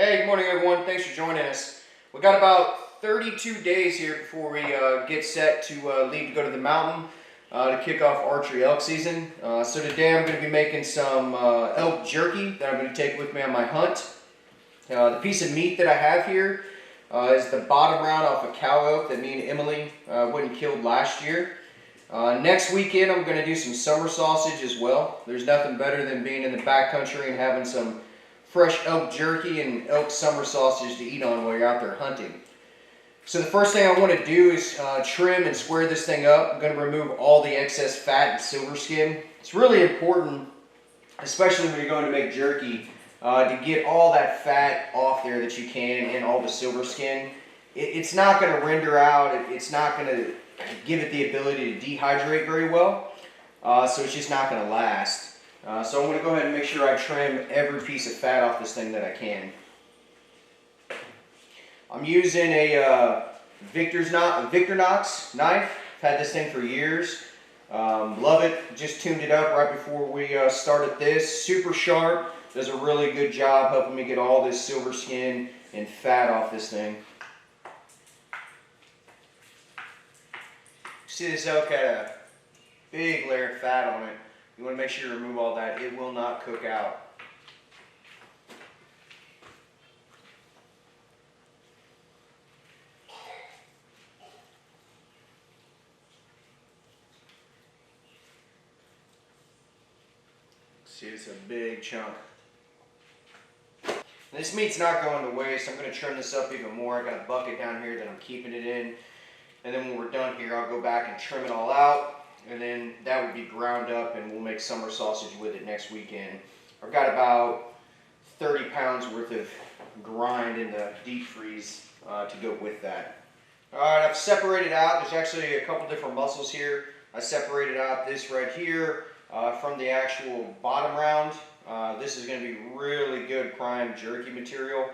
Hey, good morning everyone. Thanks for joining us. We got about 32 days here before we get set to leave to go to the mountain to kick off archery elk season. So today I'm going to be making some elk jerky that I'm going to take with me on my hunt. The piece of meat that I have here is the bottom round off a cow elk that me and Emily went and killed last year. Next weekend I'm going to do some summer sausage as well. There's nothing better than being in the backcountry and having some fresh elk jerky and elk summer sausage to eat on while you're out there hunting. So the first thing I want to do is trim and square this thing up. I'm going to remove all the excess fat and silver skin. It's really important, especially when you're going to make jerky, to get all that fat off there that you can and all the silver skin. It's not going to render out. It's not going to give it the ability to dehydrate very well. So it's just not going to last. So I'm going to go ahead and make sure I trim every piece of fat off this thing that I can. I'm using a Victorinox knife. I've had this thing for years. Love it. Just tuned it up right before we started this. Super sharp. Does a really good job helping me get all this silver skin and fat off this thing. See, this elk had a big layer of fat on it. You want to make sure you remove all that. It will not cook out. See, it's a big chunk. This meat's not going to waste. I'm going to trim this up even more. I got a bucket down here that I'm keeping it in. And then when we're done here, I'll go back and trim it all out. And then that would be ground up and we'll make summer sausage with it next weekend. I've got about 30 pounds worth of grind in the deep freeze to go with that. Alright, I've separated out. There's actually a couple different muscles here. I separated out this right here from the actual bottom round. This is going to be really good prime jerky material.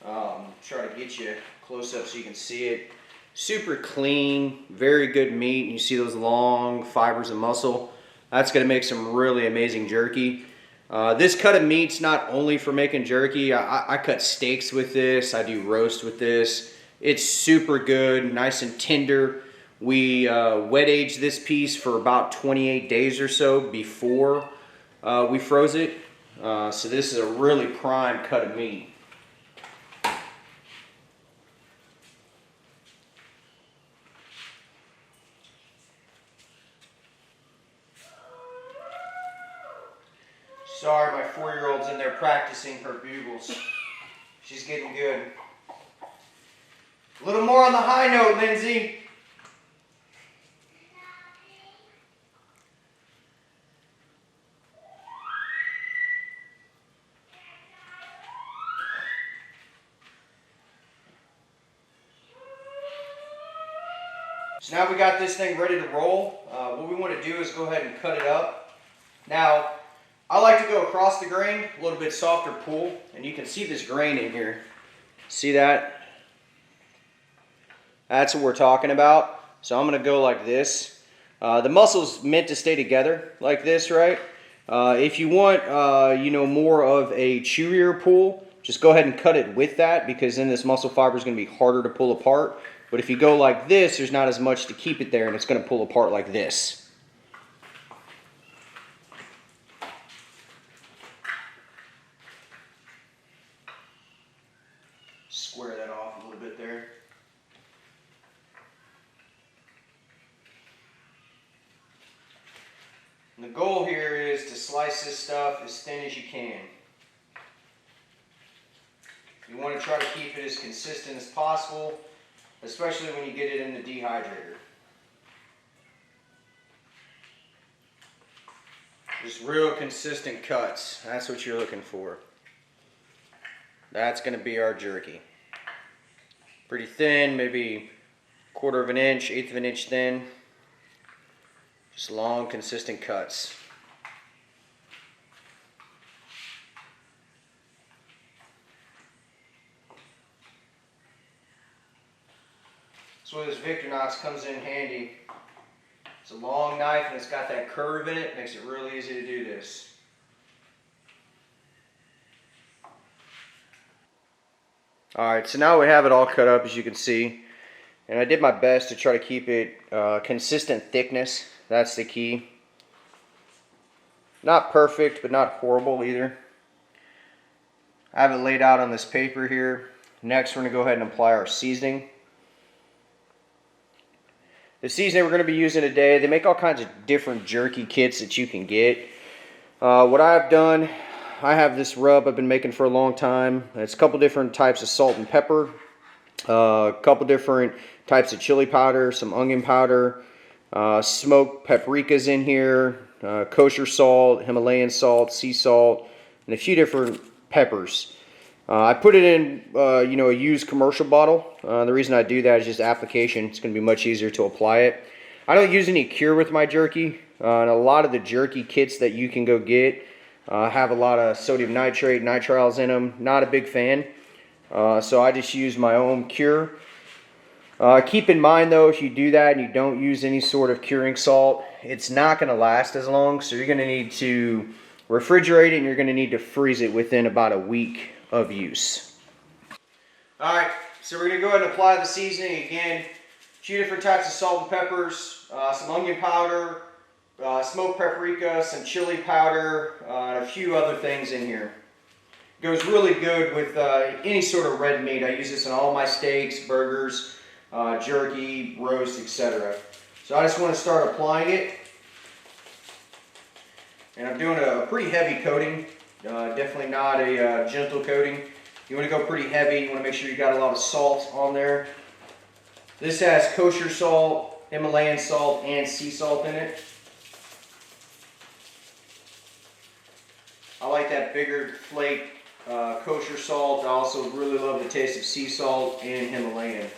Try to get you close up so you can see it. Super clean, very good meat, and you see those long fibers of muscle. That's going to make some really amazing jerky. This cut of meat's not only for making jerky. I cut steaks with this. I do roast with this. It's super good, nice and tender. We wet aged this piece for about 28 days or so before we froze it. So this is a really prime cut of meat. Sorry, my 4-year-old's in there practicing her bugles. She's getting good. A little more on the high note, Lindsay. So now we got this thing ready to roll. What we want to do is go ahead and cut it up. Now, I like to go across the grain, a little bit softer pull, and you can see this grain in here. See that? That's what we're talking about. So I'm going to go like this. The muscle's meant to stay together like this, right? If you want, more of a chewier pull, just go ahead and cut it with that, because then this muscle fiber is going to be harder to pull apart. But if you go like this, there's not as much to keep it there, and it's going to pull apart like this. Square that off a little bit there. And the goal here is to slice this stuff as thin as you can. You want to try to keep it as consistent as possible, especially when you get it in the dehydrator. Just real consistent cuts. That's what you're looking for. That's going to be our jerky. Pretty thin, maybe 1/4 of an inch, 1/8 of an inch thin. Just long, consistent cuts. That's where this Victorinox comes in handy. It's a long knife and it's got that curve in it. Makes it really easy to do this. Alright, so now we have it all cut up, as you can see. And I did my best to try to keep it consistent thickness. That's the key. Not perfect, but not horrible either. I have it laid out on this paper here. Next, we're going to go ahead and apply our seasoning. The seasoning we're going to be using today, they make all kinds of different jerky kits that you can get. What I've done, I have this rub I've been making for a long time. It's a couple different types of salt and pepper, a couple different types of chili powder, some onion powder, smoked paprikas in here, kosher salt, Himalayan salt, sea salt, and a few different peppers. I put it in, a used commercial bottle. The reason I do that is just application. It's going to be much easier to apply it. I don't use any cure with my jerky. And a lot of the jerky kits that you can go get have a lot of sodium nitrate, nitriles in them. Not a big fan. So I just use my own cure. Keep in mind though, if you do that and you don't use any sort of curing salt, it's not going to last as long. So you're going to need to refrigerate it and you're going to need to freeze it within about a week of use. Alright, so we're going to go ahead and apply the seasoning again. A few different types of salt and peppers, some onion powder, smoked paprika, some chili powder, and a few other things in here. It goes really good with any sort of red meat. I use this in all my steaks, burgers, jerky, roast, etc. So I just want to start applying it. And I'm doing a pretty heavy coating. Definitely not a gentle coating. You want to go pretty heavy. You want to make sure you got a lot of salt on there. This has kosher salt, Himalayan salt, and sea salt in it. I like that bigger flake kosher salt. I also really love the taste of sea salt and Himalayan.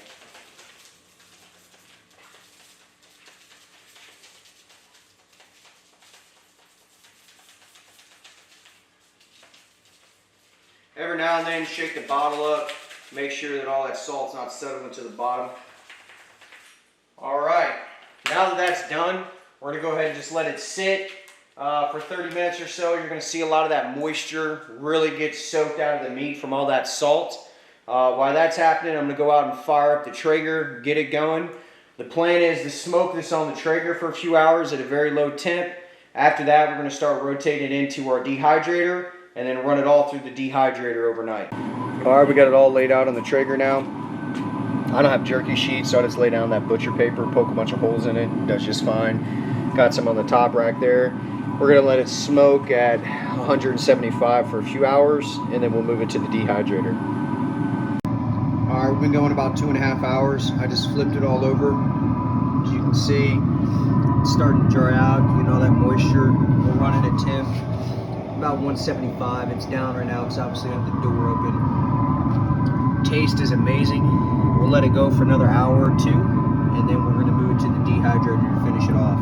Every now and then, shake the bottle up. Make sure that all that salt's not settling to the bottom. Alright, now that that's done, we're going to go ahead and just let it sit for 30 minutes or so. You're going to see a lot of that moisture really get soaked out of the meat from all that salt. While that's happening, I'm going to go out and fire up the Traeger, get it going. The plan is to smoke this on the Traeger for a few hours at a very low temp. After that, we're going to start rotating it into our dehydrator and then run it all through the dehydrator overnight. Alright, we got it all laid out on the Traeger now. I don't have jerky sheets, so I just lay down that butcher paper, poke a bunch of holes in it, does just fine. Got some on the top rack there. We're going to let it smoke at 175 for a few hours, and then we'll move it to the dehydrator. Alright, we've been going about 2.5 hours. I just flipped it all over. As you can see, it's starting to dry out, getting all that moisture. We're running at temp about 175. It's down right now because obviously I have the door open. Taste is amazing. We'll let it go for another hour or two, and then we're going to move it to the dehydrator to finish it off.